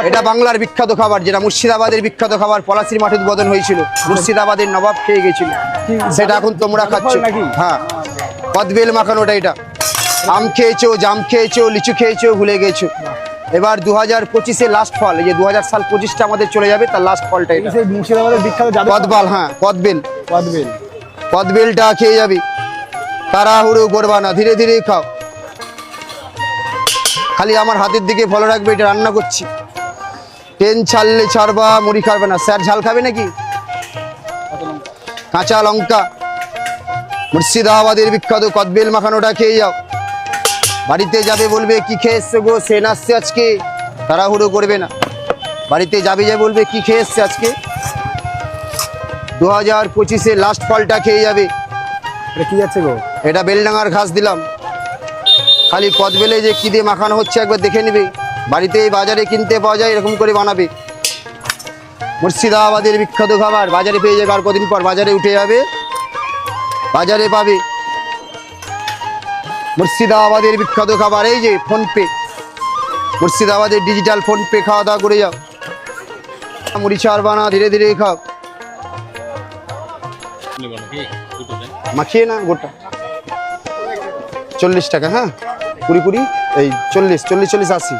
এটা বাংলার বিখ্যাত খাবার, যেটা মুর্শিদাবাদের বিখ্যাত খাবার, পলাশির মাঠে উদ্বোধন হয়েছিল, মুর্শিদাবাদের নবাব খেয়ে গেছিল, সেটা এখন তোমরা খাচ্ছ। হ্যাঁ, কদবেল মাখানোটা। এটা আম খেয়েছো, জাম খেয়েছো, লিচু খেয়েছো, ভুলে গেছো। এবার 2025-এ লাস্ট ফল, এই যে 2000 সাল 25টা আমাদের চলে যাবে, তার লাস্ট ফলটা এটা মুর্শিদাবাদের বিখ্যাত কদবাল। হ্যাঁ, কদবেল। কদবেল, কদবেলটা খেয়ে যাবি, তাড়াহুড়ো করবা না, ধীরে ধীরে খাও। খালি আমার হাতের দিকে ফলো রাখবে, এটা রান্না করছি। ট্রেন ছাড়লে ছাড়বা, মুড়ি খাবে না। স্যার ঝাল খাবে নাকি? কাঁচা লঙ্কা। মুর্শিদাবাদের বিখ্যাত কদবেল মাখানোটা খেয়ে যাও। বাড়িতে যাবে বলবে কি খেয়ে এসছে গো, সেন আসছে আজকে, তাড়াহুড়ো করবে না। বাড়িতে যাবে যে বলবে কি খেয়ে এসছে আজকে। 2025-এ লাস্ট ফলটা খেয়ে যাবে। এটা কি যাচ্ছে গো? এটা বেলডাঙার ঘাস দিলাম। খালি কদবেলে যে কি দিয়ে মাখানো হচ্ছে একবার দেখে নেবে। বাড়িতে বাজারে কিনতে পাওয়া যায়, এরকম করে বানাবে। মুর্শিদাবাদের বিখ্যাত খাবার বাজারে পেয়ে যাবে, আর কদিন পর বাজারে উঠে যাবে, বাজারে পাবে। মুর্শিদাবাদের বিখ্যাত খাবার এই যে ফোনপে, মুর্শিদাবাদের ডিজিটাল ফোনপে, খাওয়া দাওয়া করে যাও। মুড়ি ছাড়বা না, ধীরে ধীরে খাও। মাখিয়ে না গোটা 40 টাকা। হ্যাঁ, 20 20 এই 40 40 40 80।